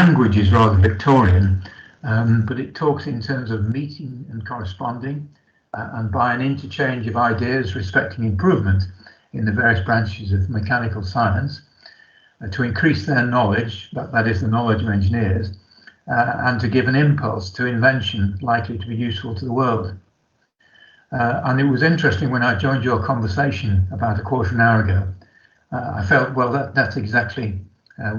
language is rather Victorian, but it talks in terms of meeting and corresponding, and by an interchange of ideas respecting improvement in the various branches of mechanical science, to increase their knowledge, that is the knowledge of engineers, and to give an impulse to invention likely to be useful to the world. And it was interesting when I joined your conversation about a quarter of an hour ago. I felt, well, that's exactly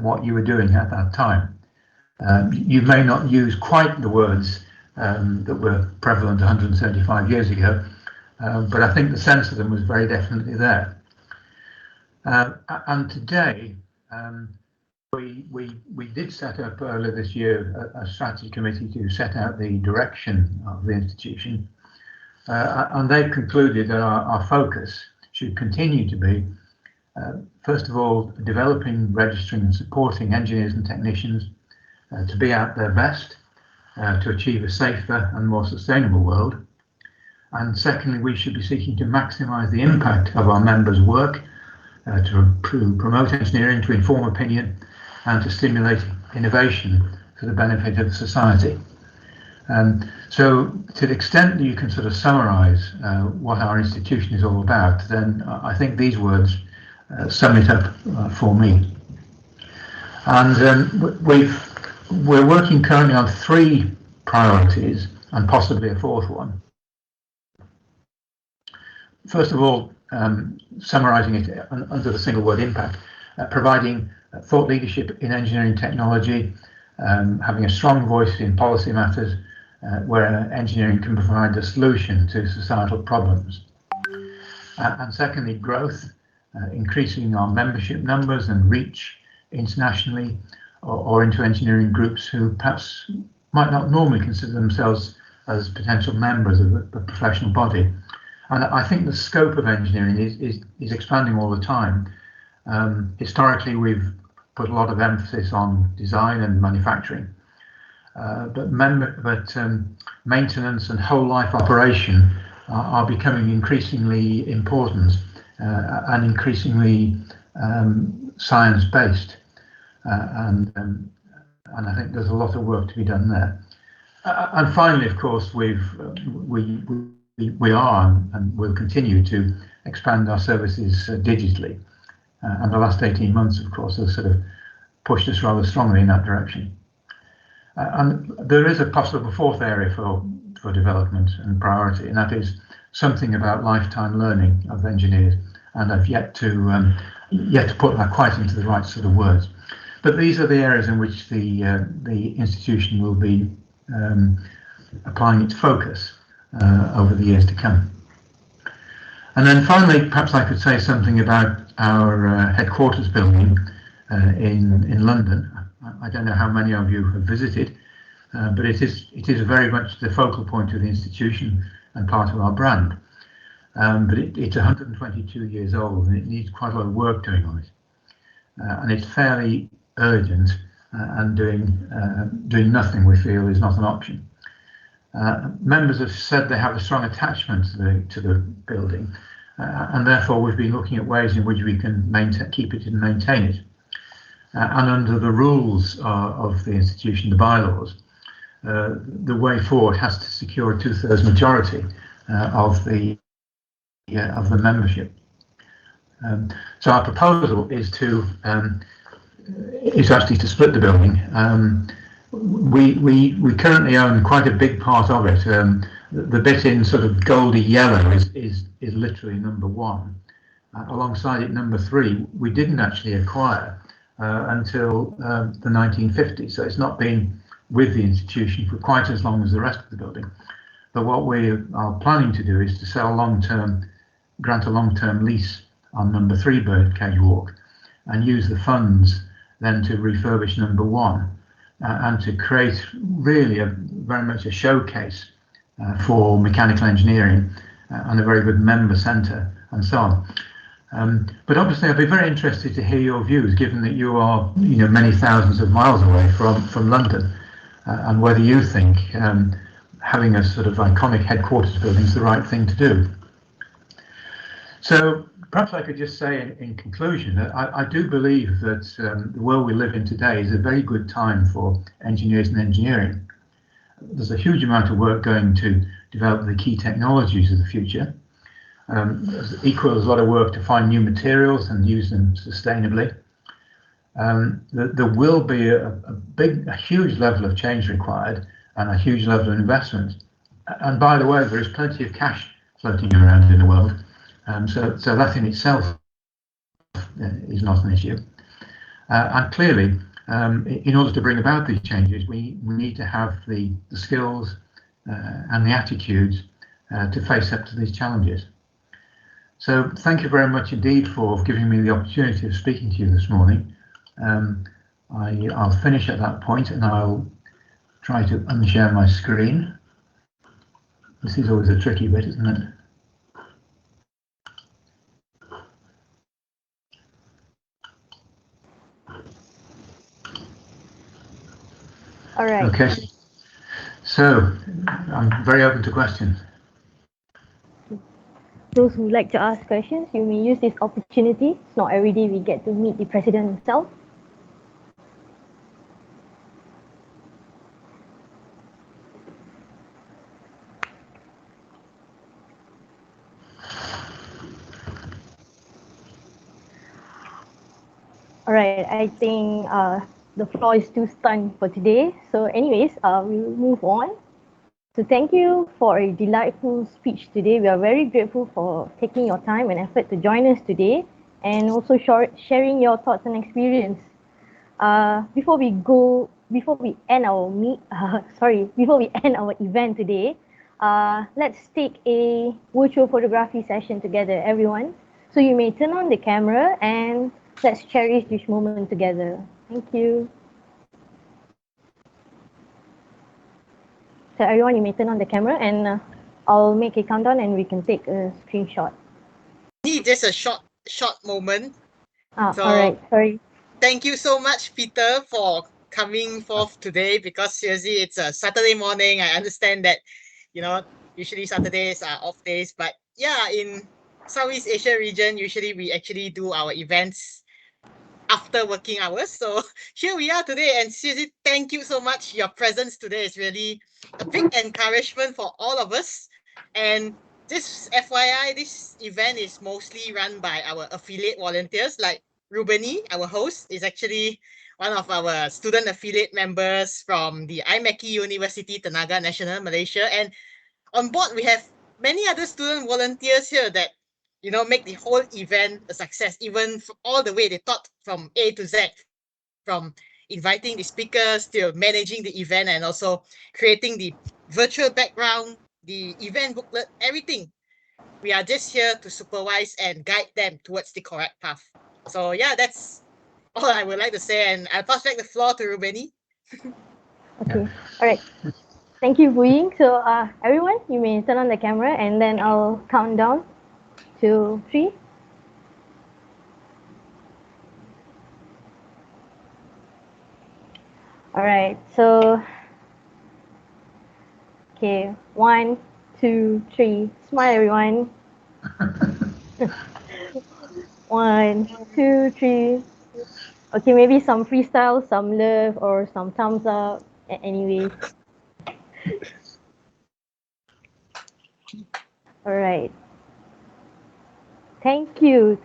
what you were doing at that time. You may not use quite the words that were prevalent 175 years ago, but I think the sense of them was very definitely there. And today, we did set up earlier this year a strategy committee to set out the direction of the institution, and they've concluded that our focus should continue to be, first of all, developing, registering and supporting engineers and technicians to be at their best, to achieve a safer and more sustainable world. And secondly, we should be seeking to maximise the impact of our members' work, to promote engineering, to inform opinion, and to stimulate innovation for the benefit of society. So to the extent that you can sort of summarise what our institution is all about, then I think these words sum it up for me. And we're working currently on 3 priorities and possibly a 4th one. First of all, summarising it under the single word impact, providing thought leadership in engineering technology, having a strong voice in policy matters where engineering can provide a solution to societal problems. And secondly, growth, increasing our membership numbers and reach internationally or into engineering groups who perhaps might not normally consider themselves as potential members of the professional body. And I think the scope of engineering is expanding all the time. Historically, we've put a lot of emphasis on design and manufacturing, but maintenance and whole life operation are becoming increasingly important and increasingly science-based. And I think there's a lot of work to be done there. And finally, of course, we are and will continue to expand our services digitally. And the last 18 months, of course, has sort of pushed us rather strongly in that direction. And there is a possible 4th area for development and priority, and that is something about lifetime learning of engineers. And I've yet to put that quite into the right sort of words. But these are the areas in which the institution will be applying its focus over the years to come. And then finally, perhaps I could say something about our headquarters building in London. I don't know how many of you have visited, but it is very much the focal point of the institution and part of our brand. But it's 122 years old and it needs quite a lot of work doing on it. And it's fairly urgent, and doing nothing, we feel, is not an option. Members have said they have a strong attachment to the building, and therefore we've been looking at ways in which we can keep it and maintain it. And under the rules of the institution, the bylaws, the way forward has to secure a 2/3 majority of the membership. So our proposal is actually to split the building. We currently own quite a big part of it. The bit in sort of goldy yellow is literally number 1. Alongside it, number 3, we didn't actually acquire until the 1950s. So it's not been with the institution for quite as long as the rest of the building. But what we are planning to do is to grant a long-term lease on number 3 Birdcage Walk and use the funds then to refurbish number 1 and to create really very much a showcase for mechanical engineering and a very good member centre and so on. But obviously I'd be very interested to hear your views, given that you are many thousands of miles away from London, and whether you think having a sort of iconic headquarters building is the right thing to do. So Perhaps I could just say in conclusion that I do believe that the world we live in today is a very good time for engineers and engineering. There's a huge amount of work going to develop the key technologies of the future. There's a lot of work to find new materials and use them sustainably. There will be a huge level of change required and a huge level of investment. And by the way, there is plenty of cash floating around in the world. So that in itself is not an issue. And clearly, in order to bring about these changes, we need to have the skills and the attitudes to face up to these challenges. So thank you very much indeed for giving me the opportunity of speaking to you this morning. I'll finish at that point and I'll try to unshare my screen. This is always a tricky bit, isn't it? All right. Okay. So I'm very open to questions. Those who like to ask questions, you may use this opportunity. It's not every day we get to meet the president himself. All right, I think the floor is too stunned for today. So anyways, we'll move on. So thank you for a delightful speech today. We are very grateful for taking your time and effort to join us today and also sharing your thoughts and experience. Before we end our event today, let's take a virtual photography session together, everyone. So you may turn on the camera and let's cherish this moment together. Thank you. So everyone, you may turn on the camera and I'll make a countdown and we can take a screenshot. Just a short moment. So, all right, sorry. Thank you so much, Peter, for coming forth today, because seriously, it's a Saturday morning. I understand that, usually Saturdays are off days, but yeah, in Southeast Asia region, usually we actually do our events after working hours. So here we are today, and seriously, thank you so much. Your presence today is really a big encouragement for all of us. And this FYI, this event is mostly run by our affiliate volunteers. Like Rubeni, our host, is actually one of our student affiliate members from the IMechE University Tenaga Nasional, Malaysia. And on board, we have many other student volunteers here that make the whole event a success, even all the way they thought from A to Z, from inviting the speakers to managing the event and also creating the virtual background, the event booklet, everything. We are just here to supervise and guide them towards the correct path. So yeah, that's all I would like to say, and I'll pass back the floor to Rubeni. Okay, all right. Thank you, Bu Ying. So everyone, you may turn on the camera and then I'll count down. 2, 3. All right, so okay, 1, 2, 3. Smile, everyone. 1, 2, 3. Okay, maybe some freestyle, some love, or some thumbs up. Anyways. All right. Thank you.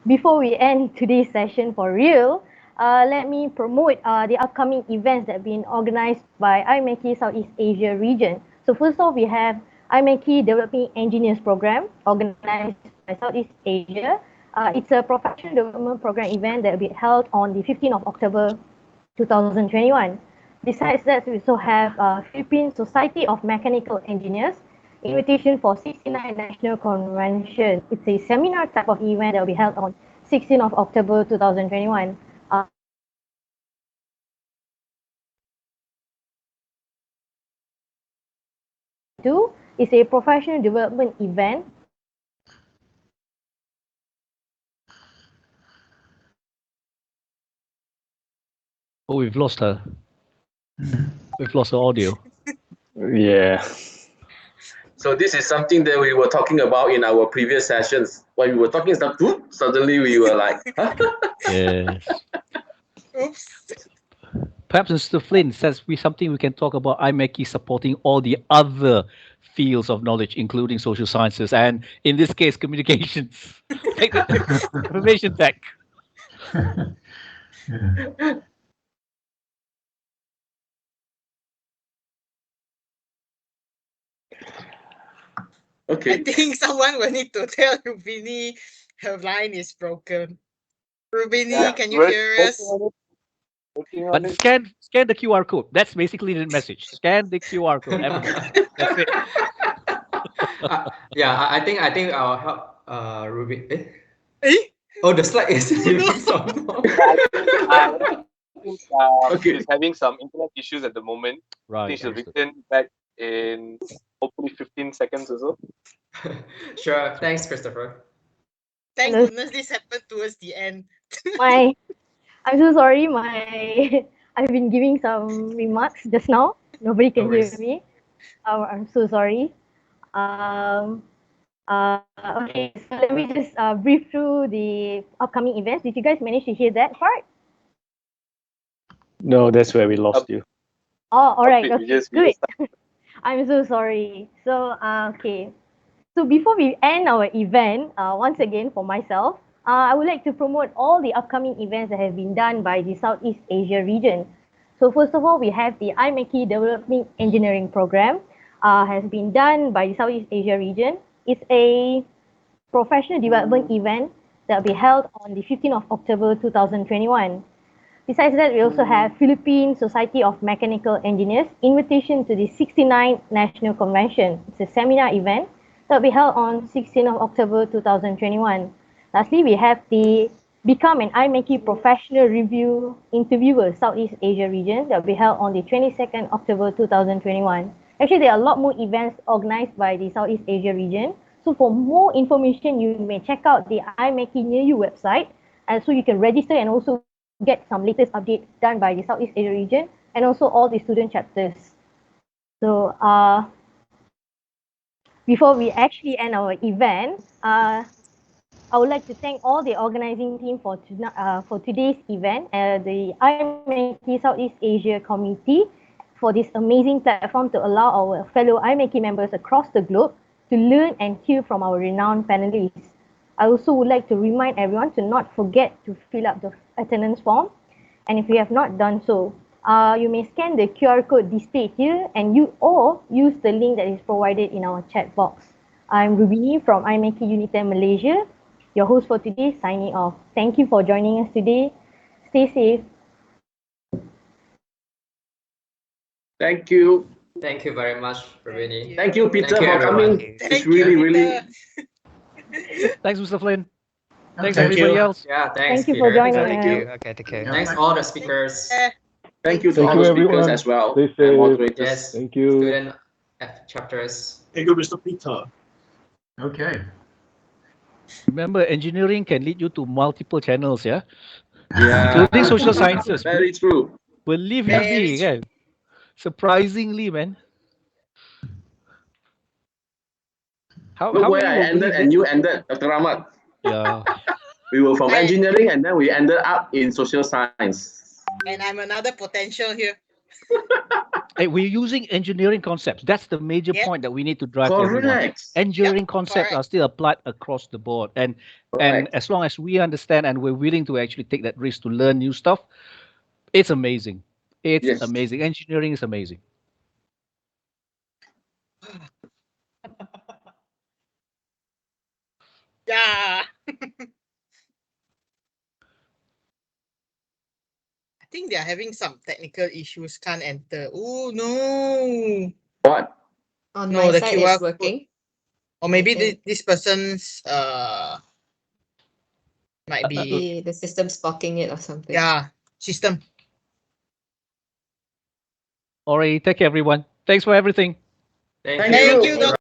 Before we end today's session for real, let me promote the upcoming events that have been organized by IMechE Southeast Asia region. So first off, we have IMechE Developing Engineers Program, organized by Southeast Asia. It's a professional development program event that will be held on the 15th of October 2021. Besides that, we also have Philippine Society of Mechanical Engineers, invitation for 69 National Convention. It's a seminar type of event that will be held on 16th of October 2021. Two is a professional development event. Oh, we've lost her. We've lost her audio. Yeah. So this is something that we were talking about in our previous sessions. When we were talking stuff, suddenly we were like, huh? Yes. Oops. Perhaps Mr. Flynn says something we can talk about IMechE supporting all the other fields of knowledge, including social sciences, and in this case, communications, like the information tech. Yeah. Okay. I think someone will need to tell Rubini her line is broken. Rubini, Yeah, can you hear us? Working on But it. scan the QR code. That's basically the message. Scan the QR code, everybody. That's it. Yeah, I think I'll help Ruby. Eh? Oh, the slide is no. I think Okay. she's having some internet issues at the moment. I Right. think she'll understood. return back in hopefully 15 seconds or so. Sure. Thanks, Christopher. Thank Hello. goodness this happened towards the end. I'm so sorry. I've been giving some remarks just now. Nobody can No hear worries. me. I'm so sorry. Okay, so let me just brief through the upcoming events. Did you guys manage to hear that part? No, that's where we lost you. Oh, all right. Okay, we Okay, just good. I'm so sorry. So, okay. So before we end our event, once again for myself, I would like to promote all the upcoming events that have been done by the Southeast Asia region. So first of all, we have the IMechE Developing Engineering Program, has been done by the Southeast Asia region. It's a professional development event that will be held on the 15th of October 2021. Besides that, we also have Philippine Society of Mechanical Engineers invitation to the 69th National Convention. It's a seminar event that will be held on 16th of October 2021. Lastly, we have the Become an IMechE Professional Review Interviewer Southeast Asia region that will be held on the 22nd October 2021. Actually, there are a lot more events organized by the Southeast Asia region. So for more information, you may check out the IMechE Near You website, and so you can register and also get some latest update done by the Southeast Asia region and also all the student chapters. So before we actually end our event, I would like to thank all the organizing team for today's event, the IMechE Southeast Asia community, for this amazing platform to allow our fellow IMechE members across the globe to learn and hear from our renowned panelists. I also would like to remind everyone to not forget to fill up the attendance form. And if you have not done so, you may scan the QR code displayed here and use the link that is provided in our chat box. I'm Rubini from IMechE Unitem Malaysia, your host for today, signing off. Thank you for joining us today. Stay safe. Thank you. Thank you very much, Rubini. Thank you, Peter, Thank you, for everyone. coming. Thank It's really, you, really. Peter. Thanks, Mr. Flynn. Thanks, Okay. everybody else. Yeah, thanks, Thank you for Peter. joining Thank us. you. Okay, take care. Yeah. Thanks all the speakers. Thank you to Thank all you, the speakers everyone. as well. Stay And safe. moderators. Yes. Thank you. Student chapters. Thank you, Mr. Peter. Okay. Remember, engineering can lead you to multiple channels, yeah? Yeah. Including social sciences. Very true. Believe you Very me, true. kan? Surprisingly, man. How Look where many I will ended believe and that? you ended, Dr. Rahmat. Yeah. We were from I- engineering and then we ended up in social science. And I'm another potential here. Hey, we're using engineering concepts. That's the major Yep. point that we need to drive to everyone. Correct. Engineering concepts correct. are still applied across the board. And Correct. as long as we understand and we're willing to actually take that risk to learn new stuff, it's amazing. It's Yes. amazing. Engineering is amazing. Yeah. I think they're having some technical issues, can't enter. Oh no. What? On No, my the side QR it's working. Or maybe Okay. this person's might be Maybe the system's blocking it or something. yeah, system. All right. Take care, everyone. Thanks for everything. Thank Thank you. Thank you, Thank Dr.